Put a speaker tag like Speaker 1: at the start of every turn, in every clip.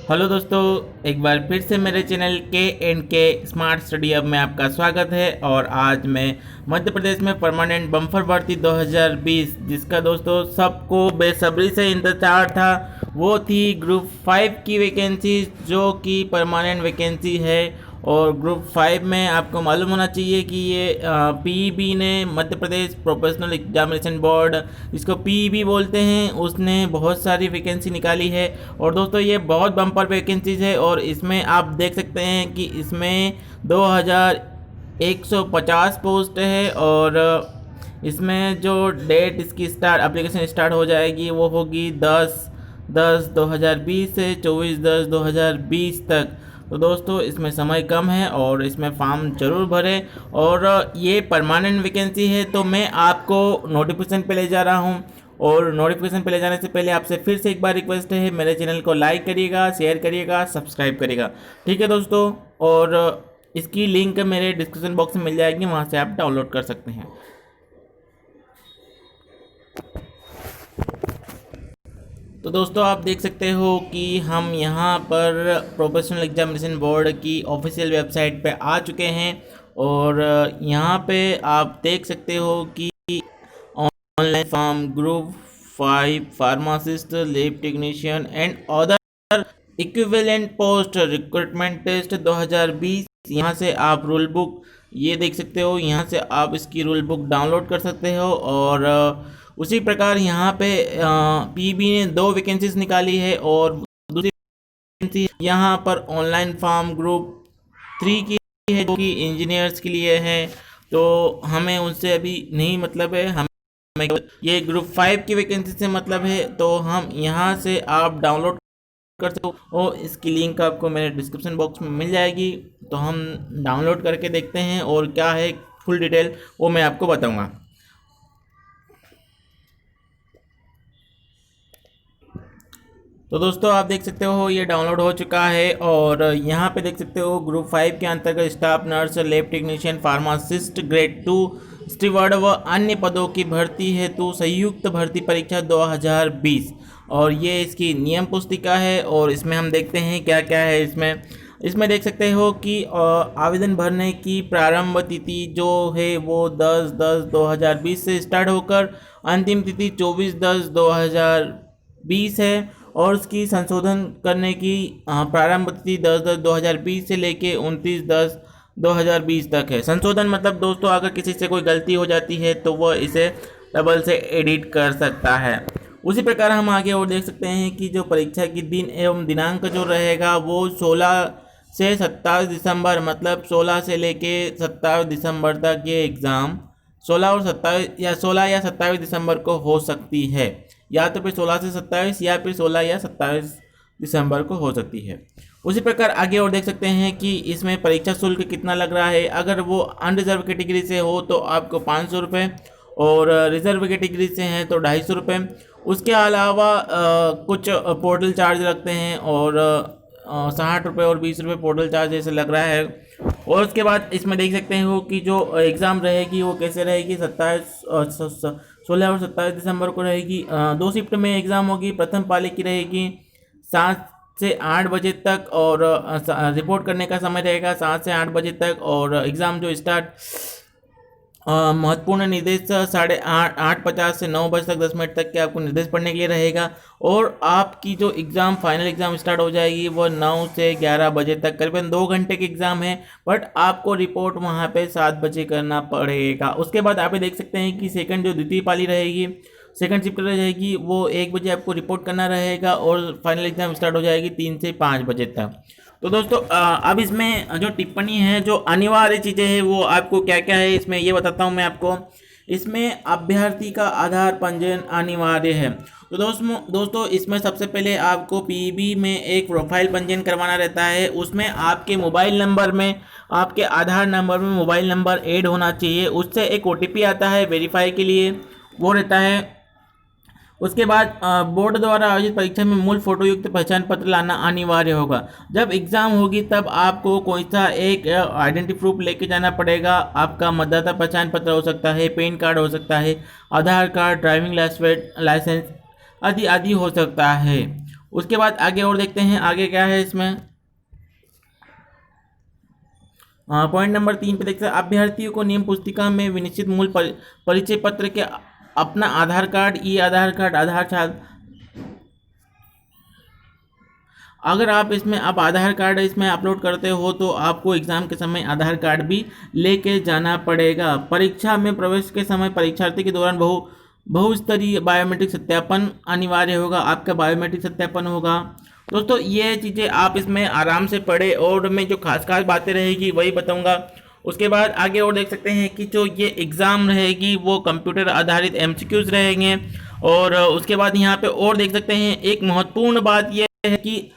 Speaker 1: Hello दोस्तों, एक बार फिर से मेरे चैनल के स्मार्ट स्टडी अब में आपका स्वागत है। और आज मैं मध्य प्रदेश में परमानेंट बम्पर भर्ती 2020 जिसका दोस्तों सबको बेसब्री से इंतजार था, वो थी ग्रुप 5 की वैकेंसी जो कि परमानेंट वैकेंसी है। और ग्रुप 5 में आपको मालूम होना चाहिए कि ये पीईबी ने, Madhya Pradesh professional examination board, इसको पीईबी बोलते हैं, उसने बहुत सारी वैकेंसी निकाली है। और दोस्तों ये बहुत बम्पर वैकेंसीज है और इसमें आप देख सकते हैं कि इसमें 2150 पोस्ट है। और इसमें जो डेट इसकी एप्लीकेशन स्टार्ट हो जाएगी वो होगी 10/10/2020 से 24/10/2020 तक। तो दोस्तों इसमें समय कम है और इसमें फॉर्म ज़रूर भरें। और ये परमानेंट वैकेंसी है तो मैं आपको नोटिफिकेशन पे ले जा रहा हूँ। और नोटिफिकेशन पे ले जाने से पहले आपसे फिर से एक बार रिक्वेस्ट है, मेरे चैनल को लाइक करिएगा, शेयर करिएगा, सब्सक्राइब करिएगा, ठीक है दोस्तों। और इसकी लिंक मेरे डिस्क्रिप्शन बॉक्स में मिल जाएगी, वहाँ से आप डाउनलोड कर सकते हैं। तो दोस्तों आप देख सकते हो कि हम यहाँ पर प्रोफेशनल एग्जामिनेशन बोर्ड की ऑफिशियल वेबसाइट पे आ चुके हैं। और यहाँ पे आप देख सकते हो कि online form group 5 pharmacist, lab technician and other equivalent post recruitment test 2020। यहाँ से आप रूल बुक ये देख सकते हो, यहाँ से आप इसकी रूल बुक डाउनलोड कर सकते हो। और उसी प्रकार यहाँ पे पीबी ने 2 वैकेंसीज निकाली है और दूसरी वैकेंसी यहाँ पर ऑनलाइन फॉर्म ग्रुप 3 की है जो कि इंजीनियर्स के लिए है। तो हमें उनसे अभी नहीं मतलब है, हमें ये ग्रुप 5 की वैकेंसी से मतलब है। तो हम यहाँ से आप डाउनलोड कर सकते हो और इसकी लिंक आपको मेरे डिस्क्रिप्शन बॉक्स में मिल जाएगी। तो हम डाउनलोड करके देखते हैं और क्या है फुल डिटेल वो मैं आपको बताऊंगा। तो दोस्तों आप देख सकते हो ये डाउनलोड हो चुका है। और यहाँ पे देख सकते हो ग्रुप 5 के अंतर्गत staff nurse, lab technician, pharmacist grade 2 steward व अन्य पदों की भर्ती हेतु संयुक्त भर्ती परीक्षा 2020। और ये इसकी नियम पुस्तिका है और इसमें हम देखते हैं क्या क्या है। इसमें देख सकते हो कि आवेदन भरने की प्रारंभ तिथि जो है वो 10/10/2020 से स्टार्ट होकर अंतिम तिथि 24/10/2020 है। और उसकी संशोधन करने की प्रारंभ तिथि 10/10/2020 से लेके 29/10/2020 तक है। संशोधन मतलब दोस्तों अगर किसी से कोई गलती हो जाती है तो वह इसे डबल से एडिट कर सकता है। उसी प्रकार हम आगे और देख सकते हैं कि जो परीक्षा की दिन एवं दिनांक जो रहेगा वो 16 से 27 दिसंबर, मतलब 16 से लेके 27 दिसंबर तक ये एग्ज़ाम 16 या 27 दिसंबर को हो सकती है। या तो फिर 16 से 27 या फिर 16 या 27 दिसंबर को हो सकती है। उसी प्रकार आगे और देख सकते हैं कि इसमें परीक्षा शुल्क कितना लग रहा है। अगर वो अनरिजर्व कैटेगरी से हो तो आपको 500 रुपये और रिजर्व कैटेगरी से हैं तो 250 रुपये। उसके अलावा कुछ पोर्टल चार्ज लगते हैं और 60 रुपये और 20 रुपये पोर्टल चार्ज जैसे लग रहा है। और उसके बाद इसमें देख सकते हो कि जो एग्ज़ाम रहेगी वो कैसे रहेगी, 16 और 27 दिसंबर को रहेगी। 2 शिफ्ट में एग्ज़ाम होगी। प्रथम पाली की रहेगी 7 से 8 बजे तक और रिपोर्ट करने का समय रहेगा 7 से 8 बजे तक। और एग्ज़ाम जो स्टार्ट महत्वपूर्ण निर्देश 8:50 से 9 बजे तक 10 मिनट तक के आपको निर्देश पढ़ने के लिए रहेगा। और आपकी जो एग्ज़ाम फाइनल एग्ज़ाम स्टार्ट हो जाएगी वो 9 से 11 बजे तक, करीबन 2 घंटे के एग्ज़ाम है। बट आपको रिपोर्ट वहाँ पे 7 बजे करना पड़ेगा। उसके बाद आप देख सकते हैं कि सेकंड जो द्वितीय पाली रहेगी, सेकंड शिफ्ट रहेगी, वो 1 बजे आपको रिपोर्ट करना रहेगा और फाइनल एग्ज़ाम स्टार्ट हो जाएगी 3 से 5 बजे तक। तो दोस्तों अब इसमें जो टिप्पणी है, जो अनिवार्य चीज़ें हैं वो आपको क्या क्या है इसमें ये बताता हूँ मैं आपको। इसमें अभ्यर्थी का आधार पंजीयन अनिवार्य है। तो दोस्तों इसमें सबसे पहले आपको पीईबी में एक प्रोफाइल पंजीयन करवाना रहता है। उसमें आपके मोबाइल नंबर में, आपके आधार नंबर में मोबाइल नंबर ऐड होना चाहिए। उससे एक ओटीपी आता है वेरीफाई के लिए, वो रहता है। उसके बाद बोर्ड द्वारा आयोजित परीक्षा में मूल फोटो युक्त पहचान पत्र लाना अनिवार्य होगा। जब एग्ज़ाम होगी तब आपको कोई सा एक आइडेंटिटी प्रूफ लेके जाना पड़ेगा। आपका मतदाता पहचान पत्र हो सकता है, पैन कार्ड हो सकता है, आधार कार्ड, ड्राइविंग लाइसेंस आदि आदि हो सकता है। उसके बाद आगे और देखते हैं आगे क्या है इसमें। पॉइंट नंबर 3 पे देखते हैं, अभ्यर्थियों को नियम पुस्तिका में विनिश्चित मूल परिचय पत्र के अपना आधार कार्ड, ई आधार कार्ड, आधार कार्ड, अगर आप इसमें आप आधार कार्ड इसमें अपलोड करते हो तो आपको एग्जाम के समय आधार कार्ड भी लेके जाना पड़ेगा। परीक्षा में प्रवेश के समय परीक्षार्थी के दौरान बहुस्तरीय बायोमेट्रिक सत्यापन अनिवार्य होगा, आपका बायोमेट्रिक सत्यापन होगा। दोस्तों ये चीज़ें आप इसमें आराम से पढ़े और मैं जो खास खास बातें रहेगी वही बताऊंगा। उसके बाद आगे और देख सकते हैं कि जो ये एग्ज़ाम रहेगी वो कंप्यूटर आधारित एमसीक्यूज रहेंगे। और उसके बाद यहाँ पे और देख सकते हैं एक महत्वपूर्ण बात यह है कि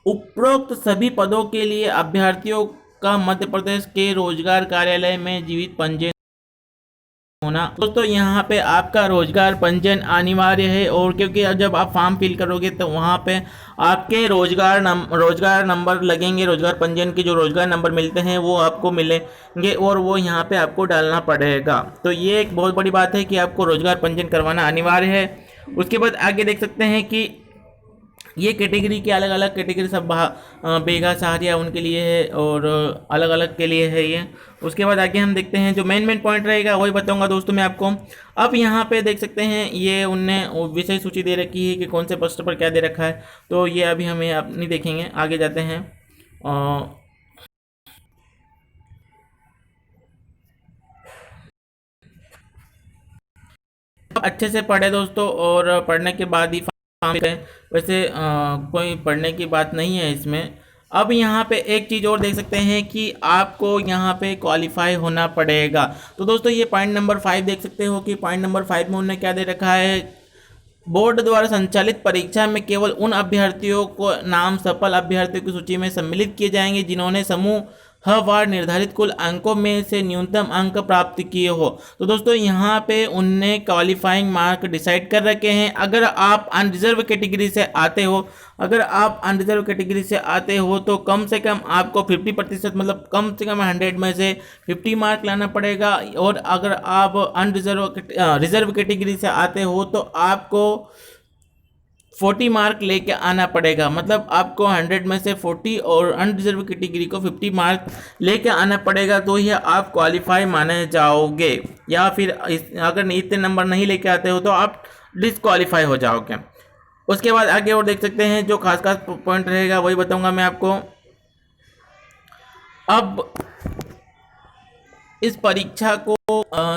Speaker 1: उपरोक्त सभी पदों के लिए अभ्यर्थियों का मध्य प्रदेश के रोजगार कार्यालय में जीवित पंजीयन होना। दोस्तों यहाँ पे आपका रोजगार पंजीयन अनिवार्य है, और क्योंकि जब आप फॉर्म फिल करोगे तो वहाँ पे आपके रोजगार नंबर लगेंगे, रोजगार पंजीयन के जो रोजगार नंबर मिलते हैं वो आपको मिलेंगे और वो यहाँ पे आपको डालना पड़ेगा। तो ये एक बहुत बड़ी बात है कि आपको रोजगार पंजीयन करवाना अनिवार्य है। उसके बाद आगे देख सकते हैं कि ये कैटेगरी के अलग अलग कैटेगरी सब बेगा सहारिया उनके लिए है और अलग अलग के लिए है ये। उसके बाद आगे हम देखते हैं जो मेन पॉइंट रहेगा वही बताऊंगा दोस्तों मैं आपको। अब यहाँ पे देख सकते हैं ये उनने विषय सूची दे रखी है कि कौन से प्रश्न पर क्या दे रखा है, तो ये अभी हमें आप नहीं देखेंगे, आगे जाते हैं। अच्छे से पढ़े दोस्तों, और पढ़ने के बाद ही वैसे कोई पढ़ने की बात नहीं है इसमें। अब यहाँ पे एक चीज़ और देख सकते हैं कि आपको यहाँ पे क्वालिफाई होना पड़ेगा। तो दोस्तों ये पॉइंट नंबर 5 देख सकते हो कि पॉइंट नंबर 5 में उन्होंने क्या दे रखा है, बोर्ड द्वारा संचालित परीक्षा में केवल उन अभ्यर्थियों को नाम सफल अभ्यर्थियों की सूची में सम्मिलित किए जाएंगे जिन्होंने समूह वार निर्धारित कुल अंकों में से न्यूनतम अंक प्राप्त किए हो। तो दोस्तों यहाँ पे उनने क्वालिफाइंग मार्क डिसाइड कर रखे हैं। अगर आप अनरिजर्व कैटेगरी से आते हो तो कम से कम आपको 50% मतलब कम से कम 100 में से 50 मार्क लाना पड़ेगा। और अगर आप रिजर्व कैटेगरी से आते हो तो आपको 40 मार्क लेके आना पड़ेगा, मतलब आपको 100 में से 40 और अनरिजर्व कैटेगरी को 50 मार्क लेके आना पड़ेगा, तो ये आप क्वालिफाई माने जाओगे। या फिर अगर इतने नंबर नहीं लेके आते हो तो आप डिसक्वालीफाई हो जाओगे। उसके बाद आगे और देख सकते हैं जो खास पॉइंट रहेगा वही बताऊंगा मैं आपको। अब इस परीक्षा को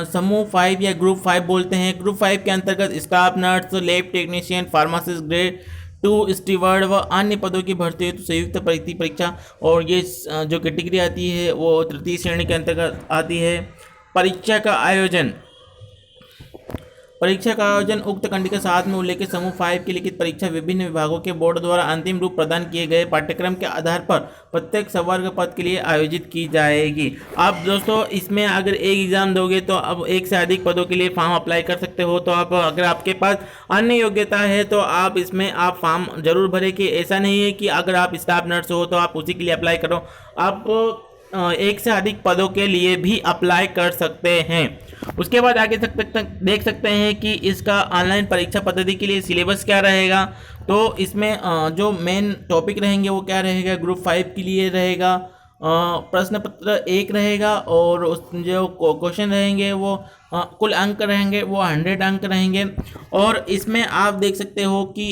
Speaker 1: समूह 5 या ग्रुप 5 बोलते हैं। ग्रुप 5 के अंतर्गत staff nurse, lab technician, pharmacist, grade 2 steward व अन्य पदों की भर्ती हेतु संयुक्त भर्ती परीक्षा, और ये जो कैटेगरी आती है वो तृतीय श्रेणी के अंतर्गत आती है। परीक्षा का आयोजन उक्त कंडिका 7 में उल्लेखित समूह 5 की लिखित परीक्षा विभिन्न विभागों के बोर्ड द्वारा अंतिम रूप प्रदान किए गए पाठ्यक्रम के आधार पर प्रत्येक संवर्ग पद के लिए आयोजित की जाएगी। आप दोस्तों इसमें अगर एक एग्जाम दोगे तो अब एक से अधिक पदों के लिए फॉर्म अप्लाई कर सकते हो। तो आप अगर आपके पास अन्य योग्यता है तो आप इसमें आप फॉर्म जरूर भरें। कि ऐसा नहीं है कि अगर आप स्टाफ नर्स हो तो आप उसी के लिए अप्लाई करो, आप एक से अधिक पदों के लिए भी अप्लाई कर सकते हैं। उसके बाद आगे तक देख सकते हैं कि इसका ऑनलाइन परीक्षा पद्धति के लिए सिलेबस क्या रहेगा। तो इसमें जो मेन टॉपिक रहेंगे वो क्या रहेगा, ग्रुप 5 के लिए रहेगा प्रश्न पत्र 1 रहेगा, और उस जो क्वेश्चन रहेंगे वो कुल अंक रहेंगे वो 100 अंक रहेंगे। और इसमें आप देख सकते हो कि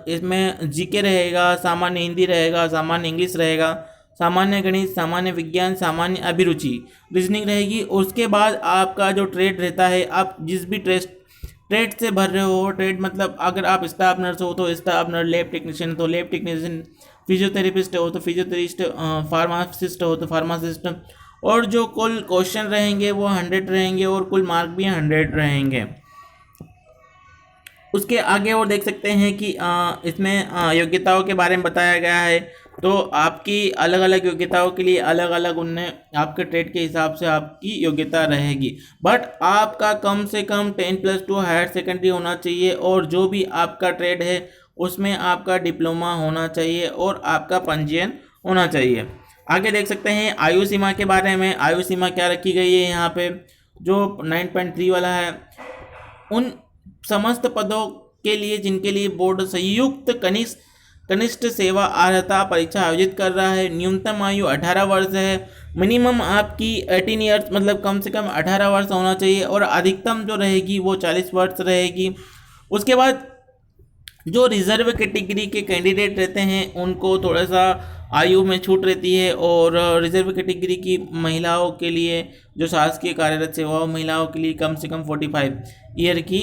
Speaker 1: इसमें जीके रहेगा, सामान्य हिंदी रहेगा, सामान्य इंग्लिश रहेगा, सामान्य गणित, सामान्य विज्ञान, सामान्य अभिरुचि, रीजनिंग रहेगी। उसके बाद आपका जो ट्रेड रहता है, आप जिस भी ट्रेड से भर रहे हो, ट्रेड मतलब अगर आप स्टाफ नर्स हो तो स्टाफ नर्स, लैब टेक्नीशियन तो लैब टेक्नीशियन, फिजियोथेरेपिस्ट हो तो फिजियोथेरेपिस्ट, फार्मासिस्ट हो तो फार्मासिस्ट, और जो कुल क्वेश्चन रहेंगे वो 100 रहेंगे और कुल मार्क भी 100 रहेंगे। उसके आगे और देख सकते हैं कि इसमें योग्यताओं के बारे में बताया गया है। तो आपकी अलग अलग योग्यताओं के लिए अलग अलग उनने आपके ट्रेड के हिसाब से आपकी योग्यता रहेगी। बट आपका कम से कम 10+2 हायर सेकेंडरी होना चाहिए, और जो भी आपका ट्रेड है उसमें आपका डिप्लोमा होना चाहिए और आपका पंजीयन होना चाहिए। आगे देख सकते हैं आयु सीमा के बारे में। आयु सीमा क्या रखी गई है यहाँ पे, जो 9.3 वाला है, उन समस्त पदों के लिए जिनके लिए बोर्ड संयुक्त कनिष्ठ सेवा अर्हता परीक्षा आयोजित कर रहा है। न्यूनतम आयु 18 वर्ष है। मिनिमम आपकी 18 ईयर्स मतलब कम से कम 18 वर्ष होना चाहिए और अधिकतम जो रहेगी वो 40 वर्ष रहेगी। उसके बाद जो रिजर्व कैटेगरी के कैंडिडेट रहते हैं उनको थोड़ा सा आयु में छूट रहती है, और रिजर्व कैटेगरी की महिलाओं के लिए जो शासकीय कार्यरत सेवाओं महिलाओं के लिए कम से कम 45 ईयर की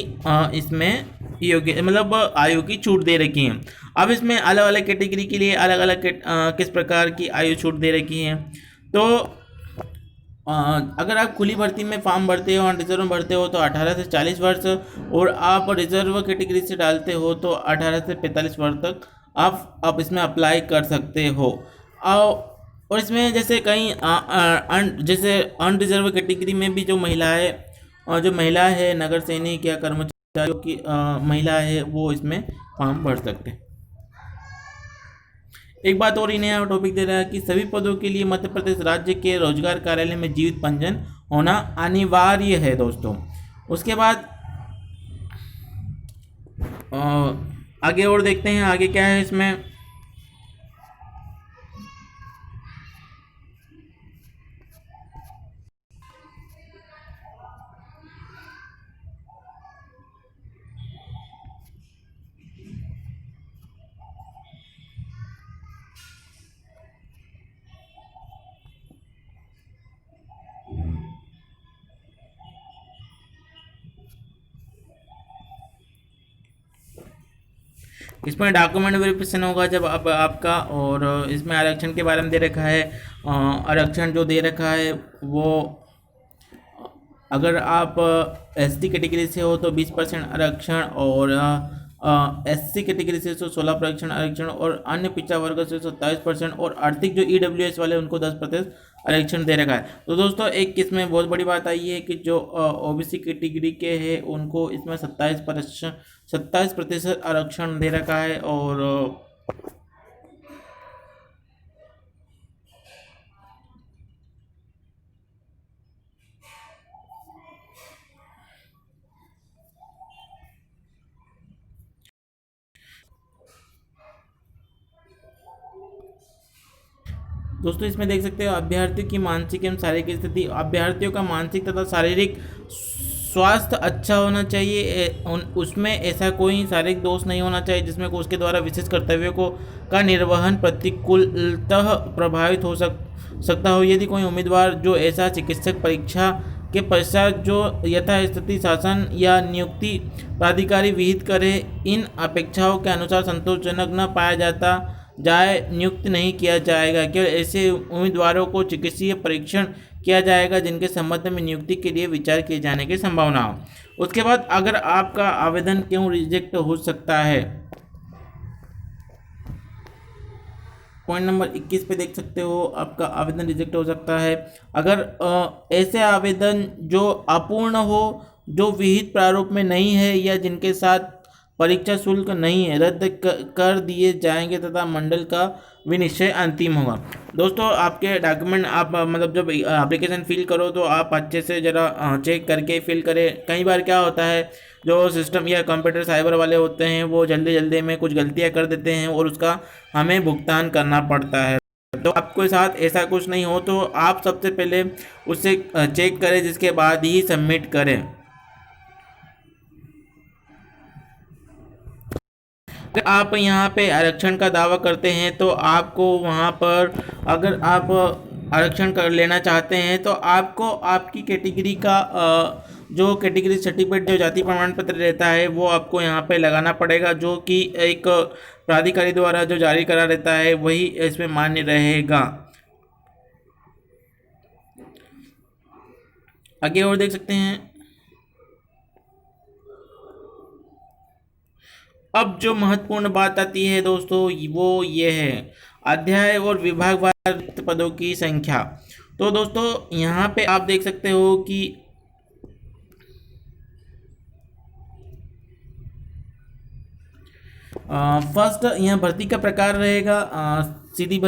Speaker 1: इसमें योग्य मतलब आयु की छूट दे रखी है। अब इसमें अलग अलग कैटेगरी के लिए अलग अलग किस प्रकार की आयु छूट दे रखी है। तो अगर आप खुली भर्ती में फॉर्म भरते हो और रिजर्व में भरते हो तो 18 से 40 वर्ष, और आप रिजर्व कैटेगरी से डालते हो तो 18 से 45 वर्ष तक आप इसमें अप्लाई कर सकते हो। और इसमें जैसे कई जैसे अनरिजर्व कैटेगरी में भी जो महिला है नगर सैनिक या कर्मचारियों की महिला है वो इसमें फॉर्म भर सकते हैं। एक बात और इन्हें टॉपिक दे रहा है कि सभी पदों के लिए मध्य प्रदेश राज्य के रोजगार कार्यालय में जीवित पंजीयन होना अनिवार्य है दोस्तों। उसके बाद आगे और देखते हैं आगे क्या है इसमें। इसमें डॉक्यूमेंट वेरिफिकेशन होगा जब आपका, और इसमें आरक्षण के बारे में दे रखा है। आरक्षण जो दे रखा है वो अगर आप एसटी कैटेगरी से हो तो 20% आरक्षण, और एससी कैटेगरी से तो 16% आरक्षण, और अन्य पिछड़ा वर्ग से 27%, और आर्थिक जो ईडब्ल्यूएस वाले उनको 10% आरक्षण दे रखा है। तो दोस्तों एक इसमें बहुत बड़ी बात आई है कि जो ओबीसी कैटेगरी के हैं उनको इसमें 27% आरक्षण दे रखा है। और दोस्तों इसमें देख सकते हो अभ्यर्थियों की मानसिक एवं शारीरिक स्थिति। अभ्यर्थियों का मानसिक तथा शारीरिक स्वास्थ्य अच्छा होना चाहिए। उसमें ऐसा कोई शारीरिक दोष नहीं होना चाहिए जिसमें उसके द्वारा विशेष कर्तव्यों का निर्वहन प्रतिकूलतः प्रभावित हो सकता हो। यदि कोई उम्मीदवार जो ऐसा चिकित्सक परीक्षा के पश्चात जो यथास्थिति शासन या नियुक्ति प्राधिकारी विहित करे इन अपेक्षाओं के अनुसार संतोषजनक न पाया जाए नियुक्त नहीं किया जाएगा। केवल ऐसे उम्मीदवारों को चिकित्सीय परीक्षण किया जाएगा जिनके संबंध में नियुक्ति के लिए विचार किए जाने की संभावना हो। उसके बाद अगर आपका आवेदन क्यों रिजेक्ट हो सकता है, पॉइंट नंबर 21 पे देख सकते हो आपका आवेदन रिजेक्ट हो सकता है अगर ऐसे आवेदन जो अपूर्ण हो, जो विहित प्रारूप में नहीं है या जिनके साथ परीक्षा शुल्क नहीं है रद्द कर दिए जाएंगे तथा मंडल का विनिश्चय अंतिम होगा। दोस्तों आपके डॉक्यूमेंट आप मतलब जब एप्लीकेशन फिल करो तो आप अच्छे से ज़रा चेक करके फिल करें। कई बार क्या होता है जो सिस्टम या कंप्यूटर साइबर वाले होते हैं वो जल्दी में कुछ गलतियां कर देते हैं और उसका हमें भुगतान करना पड़ता है। तो आपके साथ ऐसा कुछ नहीं हो तो आप सबसे पहले उससे चेक करें जिसके बाद ही सबमिट करें। अगर आप यहाँ पे आरक्षण का दावा करते हैं तो आपको वहाँ पर अगर आप आरक्षण कर लेना चाहते हैं तो आपको आपकी कैटेगरी का जो कैटेगरी सर्टिफिकेट जो जाति प्रमाण पत्र रहता है वो आपको यहाँ पे लगाना पड़ेगा, जो कि एक प्राधिकारी द्वारा जो जारी करा रहता है वही इसमें मान्य रहेगा। आगे और देख सकते हैं। अब जो महत्वपूर्ण बात आती है दोस्तों वो ये है अध्याय और विभागवार रिक्त पदों की संख्या। तो दोस्तों यहाँ पे आप देख सकते हो कि फर्स्ट यहाँ भर्ती का प्रकार रहेगा सीधी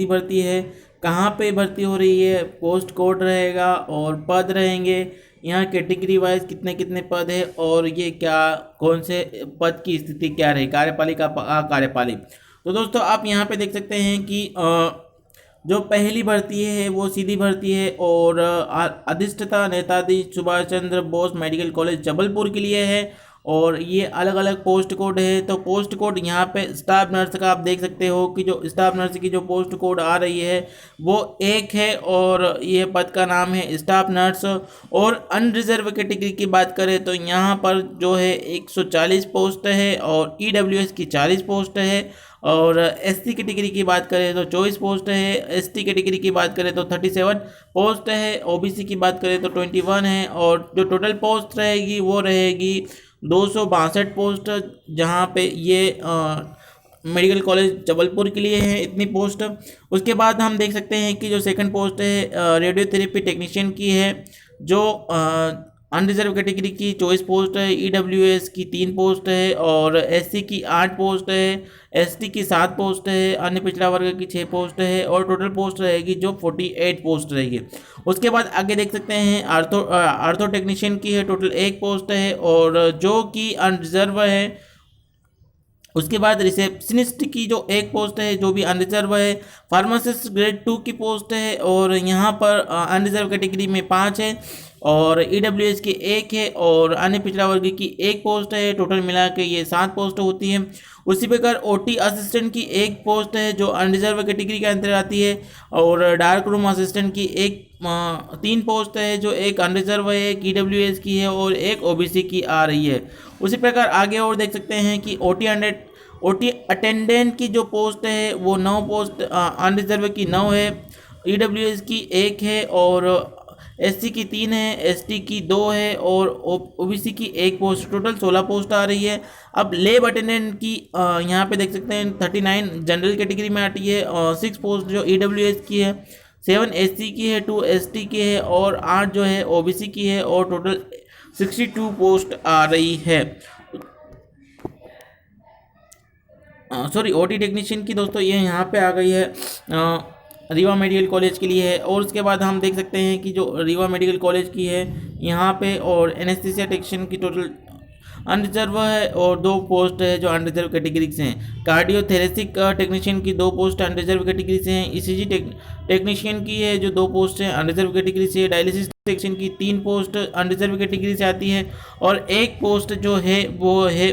Speaker 1: भर्ती है। कहाँ पे भर्ती हो रही है, पोस्ट कोड रहेगा और पद रहेंगे। यहाँ कैटेगरी वाइज कितने कितने पद है और ये क्या कौन से पद की स्थिति क्या रही, कार्यपालिका कार्यपालिक। तो दोस्तों आप यहाँ पे देख सकते हैं कि जो पहली भर्ती है वो सीधी भर्ती है और अधिष्ठता नेताजी सुभाष चंद्र बोस मेडिकल कॉलेज जबलपुर के लिए है और ये अलग अलग पोस्ट कोड है। तो पोस्ट कोड यहाँ पे स्टाफ नर्स का आप देख सकते हो कि जो स्टाफ नर्स की जो पोस्ट कोड आ रही है वो 1 है और ये पद का नाम है स्टाफ नर्स। और अनरिजर्व कैटेगरी की बात करें तो यहाँ पर जो है 140 पोस्ट है और EWS की 40 पोस्ट है और SC कैटेगरी की बात करें तो 24 पोस्ट है, ST कैटेगरी की बात करें तो 37 पोस्ट है, OBC की बात करें तो 21 है और जो टोटल पोस्ट रहेगी वो रहेगी 262 पोस्ट, जहाँ पे ये मेडिकल कॉलेज जबलपुर के लिए है इतनी पोस्ट। उसके बाद हम देख सकते हैं कि जो सेकंड पोस्ट है रेडियोथेरेपी टेक्नीशियन की है, जो अनरिजर्व कैटेगरी की 24 पोस्ट है, EWS की 3 पोस्ट है और SC की 8 पोस्ट है, ST की 7 पोस्ट है, अन्य पिछड़ा वर्ग की 6 पोस्ट है और टोटल पोस्ट रहेगी जो 48 पोस्ट रहेगी। उसके बाद आगे देख सकते हैं आर्थो टेक्नीशियन की है, टोटल 1 पोस्ट है और जो कि अनरिजर्व है। उसके बाद रिसेप्शनिस्ट की जो 1 पोस्ट है जो भी अनरिजर्व है, फार्मासिस्ट ग्रेड 2 की पोस्ट है और यहाँ पर अनरिजर्व कैटेगरी में 5 है और EWS की 1 है और अन्य पिछड़ा वर्ग की 1 पोस्ट है, टोटल मिला के ये 7 पोस्ट होती है। उसी प्रकार OT असिस्टेंट की 1 पोस्ट है जो अनरिजर्व कैटेगरी के अंतर्गत आती है और डार्क रूम असिस्टेंट की 3 पोस्ट है जो एक अनरिजर्व है, एक EWS की है और एक OBC की आ रही है। उसी प्रकार आगे और देख सकते हैं कि OT अटेंडेंट की जो पोस्ट है वो 9 पोस्ट अनरिजर्व की 9 है, EWS की 1 है और SC की 3 है, ST की 2 है और OBC की 1 पोस्ट, टोटल 16 पोस्ट आ रही है। अब लेब अटेंडेंट की यहाँ पे देख सकते हैं 39 जनरल कैटेगरी में आती है और 6 पोस्ट जो EWS की है, 7 SC की है, 2 ST की है और 8 जो है OBC की है और टोटल 62 पोस्ट आ रही है। सॉरी OT टेक्नीशियन की दोस्तों ये यहाँ पे आ गई है रीवा मेडिकल कॉलेज के लिए है। और उसके बाद हम देख सकते हैं कि जो रीवा मेडिकल कॉलेज की है यहाँ पे और एनेस्थीसिया टेक्नीशियन की टोटल अनरिजर्व है और 2 पोस्ट है जो अनरिजर्व कैटेगरी से हैं। कार्डियोथेरेसिक टेक्नीशियन की 2 पोस्ट अनरिजर्व कैटेगरी से हैं। ECG टेक्नीशियन की है जो 2 पोस्ट हैं अनरिजर्व कैटेगरी से। डायलिसिस टेक्नीशियन की 3 पोस्ट अनरिजर्व कैटेगरी से आती है और 1 पोस्ट जो है वो है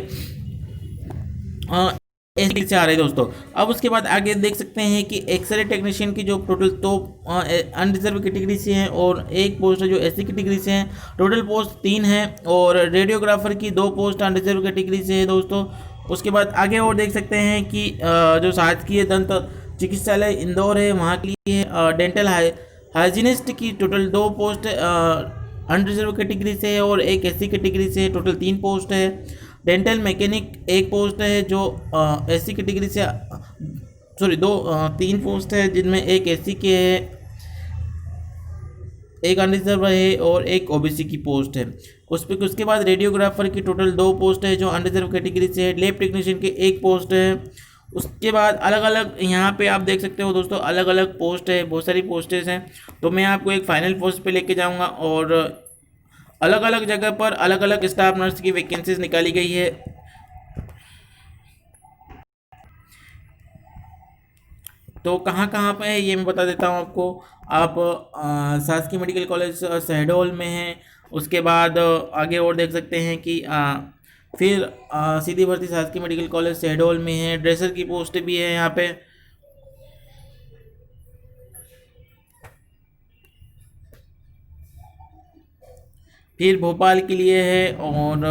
Speaker 1: ST से आ रही है दोस्तों। अब उसके बाद आगे देख सकते हैं कि एक्सरे टेक्नीशियन की जो टोटल 2 अनरिजर्व कैटेगरी से हैं और 1 पोस्ट जो SC कैटेगरी से हैं, टोटल पोस्ट 3 है और रेडियोग्राफर की 2 पोस्ट अनरिजर्व कैटेगरी से है दोस्तों। उसके बाद आगे और देख सकते हैं कि जो शासकीय दंत चिकित्सालय इंदौर है वहाँ के लिए डेंटल हाइजीनिस्ट की टोटल 2 पोस्ट अनरिजर्व कैटेगरी से है और 1 SC कैटेगरी से, टोटल 3 पोस्ट है। डेंटल मैकेनिक 1 पोस्ट है जो SC कैटेगरी से, सॉरी 3 पोस्ट है जिनमें 1 SC के है, 1 अनरिजर्व है और 1 OBC की पोस्ट है। उसके बाद रेडियोग्राफर की टोटल 2 पोस्ट है जो अनरिजर्व कैटेगरी से है। लैब टेक्नीशियन के 1 पोस्ट है। उसके बाद अलग अलग यहाँ पे आप देख सकते हो दोस्तों अलग अलग पोस्ट है, बहुत सारी पोस्टेज हैं। तो मैं आपको एक फाइनल पोस्ट पे लेके जाऊँगा और अलग अलग जगह पर अलग अलग स्टाफ नर्स की वैकेंसीज निकाली गई है। तो कहाँ कहाँ पे है ये मैं बता देता हूँ आपको। आप शासकीय मेडिकल कॉलेज शहडोल में हैं। उसके बाद आगे और देख सकते हैं कि फिर सीधी भर्ती शासकीय मेडिकल कॉलेज शहडोल में है। ड्रेसर की पोस्ट भी है यहाँ पे। फिर भोपाल के लिए है और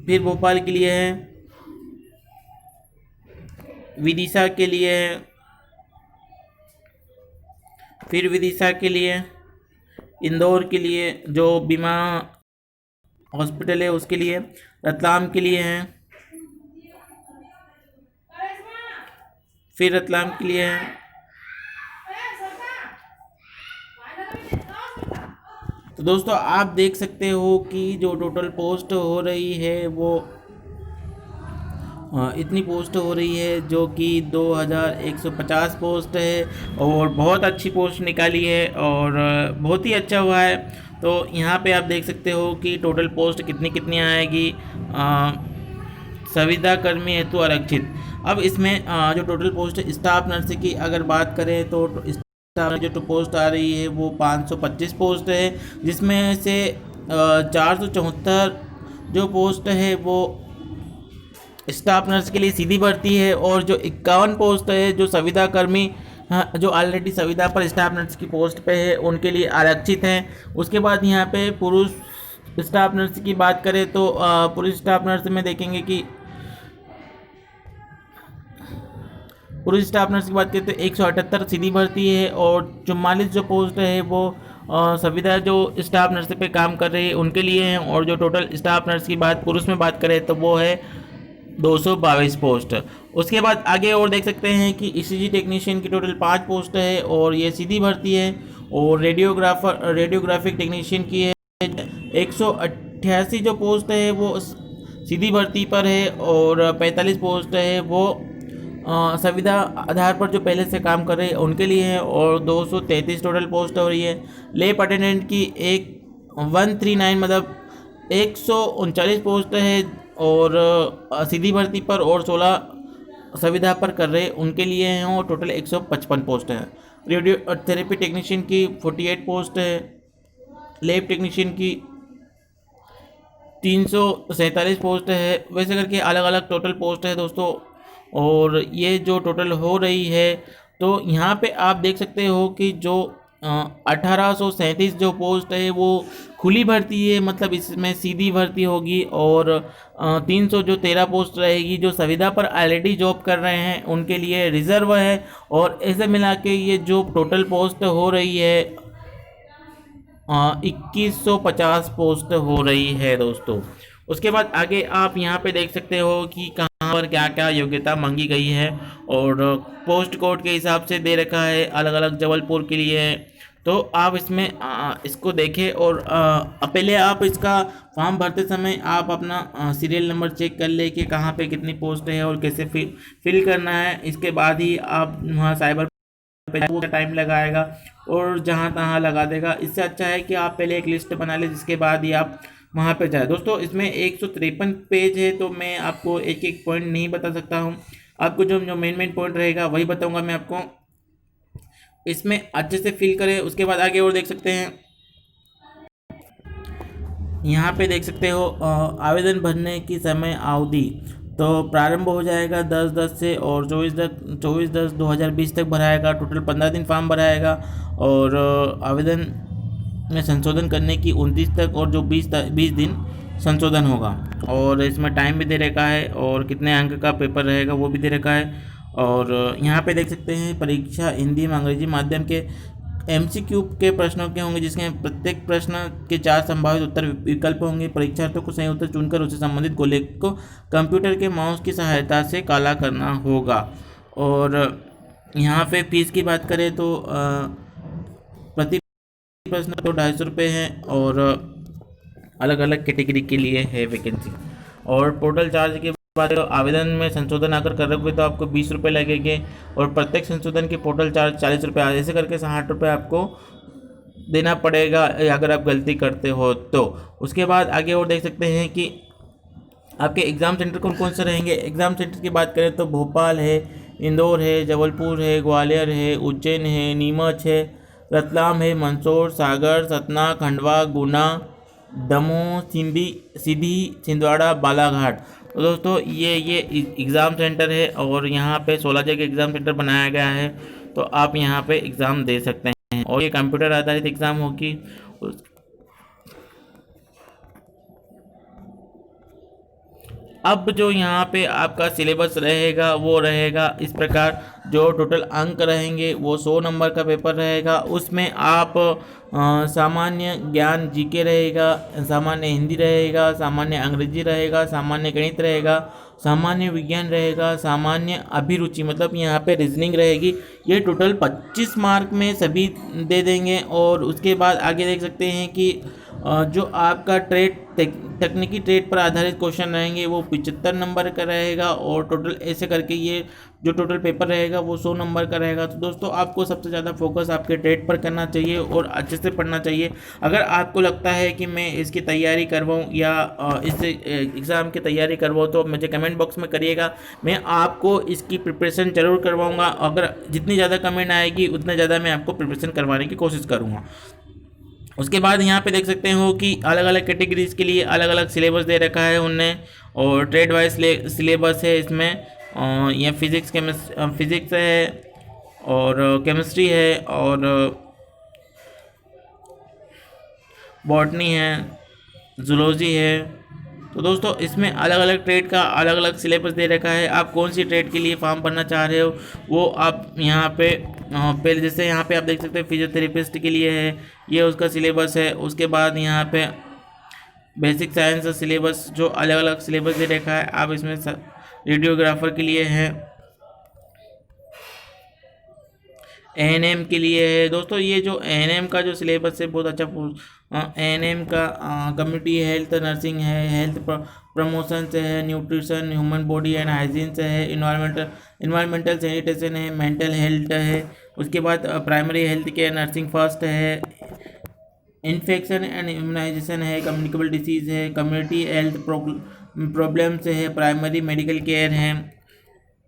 Speaker 1: फिर भोपाल के लिए है, विदिशा के लिए है, फिर विदिशा के लिए, इंदौर के लिए जो बीमा हॉस्पिटल है उसके लिए, रतलाम के लिए है, फिर रतलाम के लिए है। तो दोस्तों आप देख सकते हो कि जो टोटल पोस्ट हो रही है वो इतनी पोस्ट हो रही है जो कि 2150 पोस्ट है और बहुत अच्छी पोस्ट निकाली है और बहुत ही अच्छा हुआ है। तो यहाँ पे आप देख सकते हो कि टोटल पोस्ट कितनी कितनी आएगी। संविदा कर्मी हेतु आरक्षित अब इसमें जो टोटल पोस्ट है स्टाफ नर्स की अगर बात करें तो स्टाफ जो पोस्ट आ रही है वो 525 पोस्ट है, जिसमें से 474 जो पोस्ट है वो स्टाफ नर्स के लिए सीधी भर्ती है, और जो 51 पोस्ट है जो संविदा कर्मी जो ऑलरेडी संविदा पर स्टाफ नर्स की पोस्ट पे है उनके लिए आरक्षित हैं। उसके बाद यहाँ पे पुरुष स्टाफ नर्स की बात करें तो पुरुष स्टाफ नर्स में देखेंगे कि पुरुष स्टाफ नर्स की बात करें तो 178 सीधी भर्ती है, और 44 जो पोस्ट है वो संविदा जो स्टाफ नर्स पे काम कर रही है उनके लिए हैं। और जो टोटल स्टाफ नर्स की बात पुरुष में बात करें तो वो है 222 पोस्ट। उसके बाद आगे और देख सकते हैं कि ईसीजी टेक्नीशियन की टोटल 5 पोस्ट है और ये सीधी भर्ती है, और रेडियोग्राफिक टेक्नीशियन की है 188 जो पोस्ट है वो सीधी भर्ती पर है, और 45 पोस्ट है वो संविदा आधार पर जो पहले से काम कर रहे हैं उनके लिए है, और 233 टोटल पोस्ट हो रही है। लैब अटेंडेंट की 139 मतलब 139 पोस्ट है और सीधी भर्ती पर, और 16 संविदा पर कर रहे उनके लिए हैं, और टोटल 155 पोस्ट हैं। रेडियो थेरेपी टेक्नीशियन की 48 पोस्ट है। लैब टेक्नीशियन की 347 पोस्ट है। वैसे करके अलग अलग टोटल पोस्ट है दोस्तों, और ये जो टोटल हो रही है तो यहाँ पे आप देख सकते हो कि जो 1837 जो पोस्ट है वो खुली भर्ती है, मतलब इसमें सीधी भर्ती होगी, और 313 पोस्ट रहेगी जो संविदा पर ऑलरेडी जॉब कर रहे हैं उनके लिए रिजर्व है, और ऐसे मिला के ये जो टोटल पोस्ट हो रही है 2150 पोस्ट हो रही है दोस्तों। उसके बाद आगे आप यहाँ पे देख सकते हो कि कहाँ पर क्या क्या योग्यता मांगी गई है, और पोस्ट कोड के हिसाब से दे रखा है, अलग अलग जबलपुर के लिए है। तो आप इसमें इसको देखें, और पहले आप इसका फॉर्म भरते समय आप अपना सीरियल नंबर चेक कर ले कि कहाँ पे कितनी पोस्ट है और कैसे फिल करना है। इसके बाद ही आप वहाँ साइबर पे टाइम लगाएगा और जहाँ तहाँ लगा देगा। इससे अच्छा है कि आप पहले एक लिस्ट बना लें, जिसके बाद ही आप वहाँ पे जाए। दोस्तों इसमें 153 पेज है, तो मैं आपको एक एक पॉइंट नहीं बता सकता हूँ, आपको जो मेन पॉइंट रहेगा वही बताऊँगा मैं आपको। इसमें अच्छे से फिल करें। उसके बाद आगे और देख सकते हैं, यहाँ पे देख सकते हो आवेदन भरने की समय अवधि तो प्रारंभ हो जाएगा 10/10 से, और 24/10/2020 तक भराएगा। टोटल 15 दिन फॉर्म भराएगा, और आवेदन में संशोधन करने की 29 तक, और जो 20 दिन संशोधन होगा। और इसमें टाइम भी दे रखा है, और कितने अंक का पेपर रहेगा वो भी दे रखा है। और यहाँ पे देख सकते हैं परीक्षा हिंदी में अंग्रेजी माध्यम के MCQ के प्रश्नों के होंगे, जिसके प्रत्येक प्रश्न के 4 संभावित उत्तर विकल्प होंगे। परीक्षार्थियों को सही उत्तर चुनकर उसे संबंधित गोलेख को कंप्यूटर के माउस की सहायता से काला करना होगा। और यहाँ पे फीस की बात करें तो प्रति प्रश्न तो 250 रुपये है, और अलग अलग कैटेगरी के लिए है वैकेंसी। और पोर्टल चार्ज के बाद आवेदन में संशोधन अगर करोगे तो आपको 20 रुपये लगेंगे, और प्रत्येक संशोधन के पोर्टल चार्ज 40 रुपये, ऐसे करके 60 रुपये आपको देना पड़ेगा अगर आप गलती करते हो तो। उसके बाद आगे और देख सकते हैं कि आपके एग्ज़ाम सेंटर कौन कौन से रहेंगे। एग्ज़ाम सेंटर की बात करें तो भोपाल है, इंदौर है, जबलपुर है, ग्वालियर है, उज्जैन है, नीमच है, रतलाम है, मंदसौर, सागर, सतना, खंडवा, गुना, दमोह, सीधी, छिंदवाड़ा, बालाघाट। तो दोस्तों ये एग्ज़ाम सेंटर है, और यहाँ पे 16 जगह एग्ज़ाम सेंटर बनाया गया है, तो आप यहाँ पे एग्ज़ाम दे सकते हैं, और ये कंप्यूटर आधारित एग्ज़ाम होगी। अब जो यहाँ पे आपका सिलेबस रहेगा वो रहेगा इस प्रकार। जो टोटल अंक रहेंगे वो 100 नंबर का पेपर रहेगा। उसमें आप सामान्य ज्ञान जीके रहेगा, सामान्य हिंदी रहेगा, सामान्य अंग्रेजी रहेगा, सामान्य गणित रहेगा, सामान्य विज्ञान रहेगा, सामान्य अभिरुचि मतलब यहाँ पे रीजनिंग रहेगी। ये टोटल 25 मार्क में सभी दे देंगे। और उसके बाद आगे देख सकते हैं कि जो आपका तकनीकी ट्रेड पर आधारित क्वेश्चन रहेंगे वो 75 नंबर का रहेगा, और टोटल ऐसे करके ये जो टोटल पेपर रहेगा वो 100 नंबर का रहेगा। तो दोस्तों आपको सबसे ज़्यादा फोकस आपके ट्रेड पर करना चाहिए और अच्छे से पढ़ना चाहिए। अगर आपको लगता है कि मैं इसकी तैयारी करवाऊँ या इस एग्ज़ाम की तैयारी करवाऊँ तो मुझे कमेंट बॉक्स में करिएगा, मैं आपको इसकी प्रिपरेशन ज़रूर करवाऊँगा। अगर जितनी ज़्यादा कमेंट आएगी उतना ज़्यादा मैं आपको प्रिपरेशन करवाने की कोशिश करूँगा। उसके बाद यहाँ पे देख सकते हो कि अलग अलग कैटेगरीज के लिए अलग अलग सिलेबस दे रखा है उनने, और ट्रेड वाइज सिलेबस है इसमें। ये फिज़िक्स है, और केमिस्ट्री है, और बॉटनी है, जूलॉजी है। तो दोस्तों इसमें अलग अलग ट्रेड का अलग अलग सिलेबस दे रखा है। आप कौन सी ट्रेड के लिए फॉर्म भरना चाह रहे हो वो आप यहाँ पे पहले जैसे यहाँ पे आप देख सकते हैं फिजियोथेरेपिस्ट के लिए है, ये उसका सिलेबस है। उसके बाद यहाँ पे बेसिक साइंस सिलेबस जो अलग अलग सिलेबस दे रखा है, आप इसमें रेडियोग्राफर के लिए है, एएनएम के लिए है। दोस्तों ये जो एएनएम का जो सिलेबस है बहुत अच्छा। एएनएम का कम्युनिटी हेल्थ नर्सिंग है, हेल्थ प्रमोशन से है, nutrition, human body and hygiene से है, इन्वायरमेंटल सैनिटेशन है, मेंटल हेल्थ है। उसके बाद primary health care nursing first है, इन्फेक्शन एंड इम्यूनाइजेशन है, कम्युनिकेबल डिसीज़ है, कम्युनिटी हेल्थ प्रॉब्लम से है, प्राइमरी मेडिकल केयर है,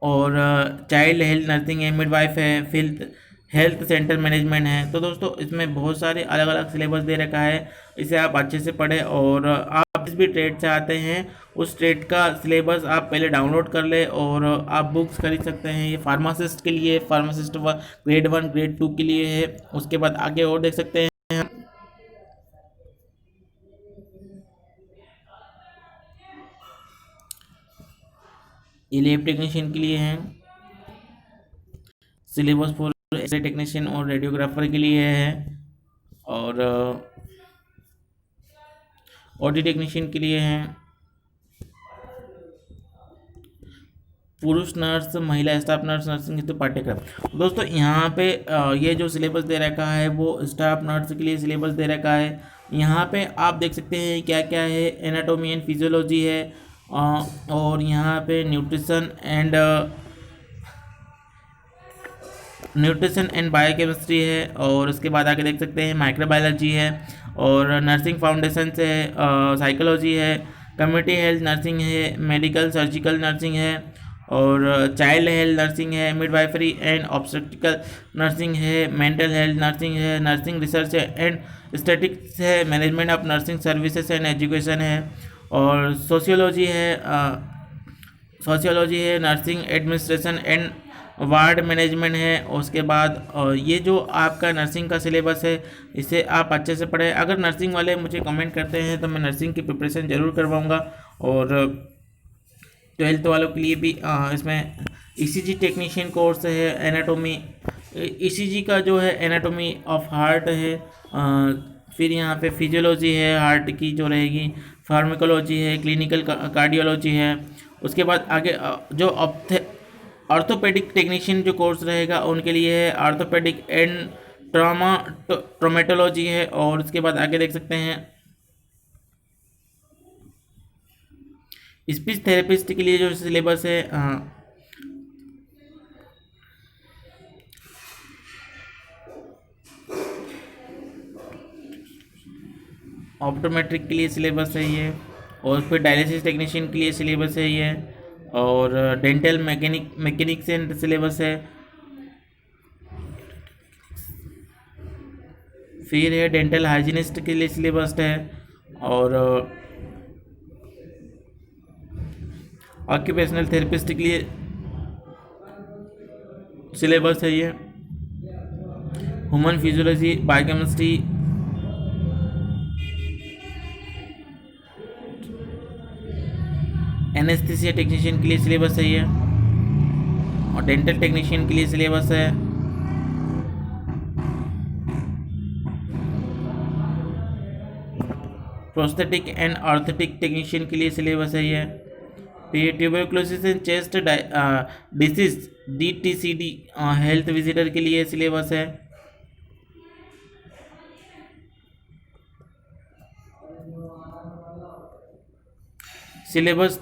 Speaker 1: और चाइल्ड हेल्थ नर्सिंग है, मिडवाइफ है, हेल्थ सेंटर मैनेजमेंट है। तो दोस्तों इसमें बहुत सारे अलग अलग सिलेबस दे रखा है, इसे आप अच्छे से पढ़ें। और आप जिस भी ट्रेड से आते हैं उस ट्रेड का सिलेबस आप पहले डाउनलोड कर ले, और आप बुक्स खरीद सकते हैं। ये फार्मासिस्ट के लिए, फार्मासिस्ट ग्रेड 1 ग्रेड 2 के लिए है। उसके बाद आगे और देख सकते हैं ये लैब टेक्नीशियन के लिए हैं, सिलेबस फॉर एक्सरे टेक्नीशियन और रेडियोग्राफर के लिए है, और ऑडी टेक्नीशियन के लिए हैं, पुरुष नर्स, महिला स्टाफ नर्स, नर्सिंग हेतु पाठ्यक्रम। दोस्तों यहाँ पे ये जो सिलेबस दे रखा है वो स्टाफ नर्स के लिए सिलेबस दे रखा है। यहाँ पे आप देख सकते हैं क्या क्या है, एनाटॉमी एंड फिजियोलॉजी है, और यहाँ पे न्यूट्रिशन एंड बायोकेमिस्ट्री है, और उसके बाद आगे देख सकते हैं माइक्रोबायोलॉजी है, और नर्सिंग फाउंडेशन से है, साइकोलॉजी है, कम्युनिटी हेल्थ नर्सिंग है, मेडिकल सर्जिकल नर्सिंग है, और चाइल्ड हेल्थ नर्सिंग है, मिडवाइफरी एंड ऑब्स्टेट्रिकल नर्सिंग है, मेंटल हेल्थ नर्सिंग है, नर्सिंग रिसर्च एंड स्टैटिक्स है, management of nursing services and education है, और सोशियोलॉजी है, nursing administration and ward management है। उसके बाद ये जो आपका नर्सिंग का सिलेबस है इसे आप अच्छे से पढ़ें। अगर नर्सिंग वाले मुझे कमेंट करते हैं तो मैं नर्सिंग की प्रिपरेशन ज़रूर करवाऊँगा। और 12th वालों के लिए भी इसमें ईसीजी टेक्नीशियन कोर्स है, एनाटॉमी ईसीजी का जो है एनाटॉमी ऑफ हार्ट है, फिर यहाँ पे फिजियोलॉजी है हार्ट की जो रहेगी, फार्माकोलॉजी है, क्लिनिकल कार्डियोलॉजी है। उसके बाद आगे जो ऑर्थोपेडिक टेक्नीशियन जो कोर्स रहेगा उनके लिए है ऑर्थोपेडिक एंड ट्रोमेटोलॉजी है। और उसके बाद आगे देख सकते हैं स्पीच थेरेपिस्ट के लिए जो सिलेबस है, ऑप्टोमेट्रिक के लिए सिलेबस है ये, और फिर डायलिसिस टेक्नीशियन के लिए सिलेबस है ये, और डेंटल मैकेनिक्स एंड सिलेबस है, फिर है डेंटल हाइजीनिस्ट के लिए सिलेबस है, और ऑक्यूपेशनल थेरेपिस्ट के लिए सिलेबस है ये, human physiology, biochemistry, anaesthesia technician के लिए सिलेबस है ये, और डेंटल टेक्नीशियन के लिए सिलेबस है, प्रोस्थेटिक एंड ऑर्थोटिक टेक्नीशियन के लिए सिलेबस है ये, फिर tuberculosis and chest disease DTCD health visitor के लिए सिलेबस है, syllabus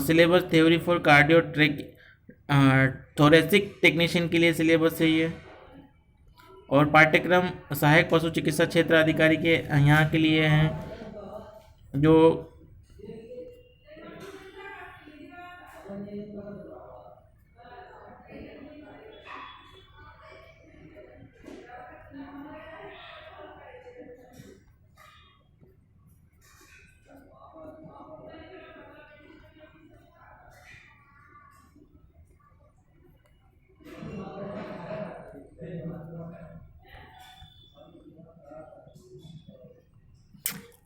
Speaker 1: syllabus theory for cardio trek thoracic technician के लिए सिलेबस है ये। और पाठ्यक्रम सहायक पशु चिकित्सा क्षेत्र अधिकारी के यहाँ के लिए हैं जो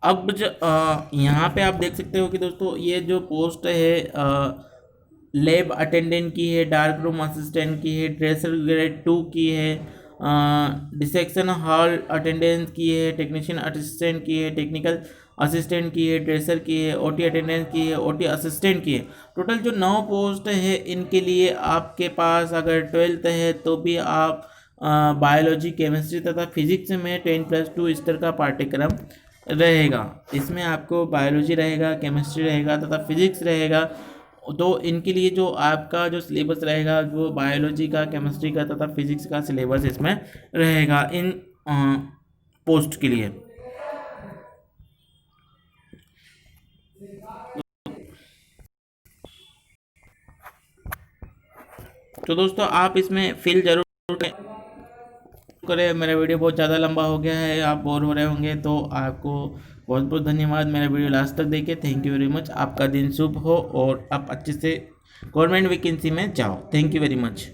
Speaker 1: अब यहाँ पे आप देख सकते हो कि दोस्तों ये जो पोस्ट है लैब अटेंडेंट की है, डार्क रूम असिस्टेंट की है, ड्रेसर ग्रेड 2 की है, डिसेक्शन हॉल अटेंडेंस की है, टेक्नीशियन असिस्टेंट की है, टेक्निकल असिस्टेंट की है, ड्रेसर की है, ओटी अटेंडेंस की है, ओटी असिस्टेंट की है। टोटल जो 9 पोस्ट है इनके लिए आपके पास अगर 12th है तो भी आप बायोलॉजी, केमिस्ट्री तथा फिजिक्स में 10+2 स्तर का पाठ्यक्रम रहेगा। इसमें आपको बायोलॉजी रहेगा, केमिस्ट्री रहेगा तथा फिजिक्स रहेगा। तो इनके लिए जो आपका जो सिलेबस रहेगा वो बायोलॉजी का, केमिस्ट्री का तथा फिजिक्स का सिलेबस इसमें रहेगा इन पोस्ट के लिए। तो दोस्तों आप इसमें फिल जरूर करें। मेरा वीडियो बहुत ज़्यादा लंबा हो गया है, आप बोर हो रहे होंगे, तो आपको बहुत बहुत धन्यवाद मेरा वीडियो लास्ट तक देखे। Thank you very much. आपका दिन शुभ हो और आप अच्छे से गवर्नमेंट वैकेंसी में जाओ। Thank you very much.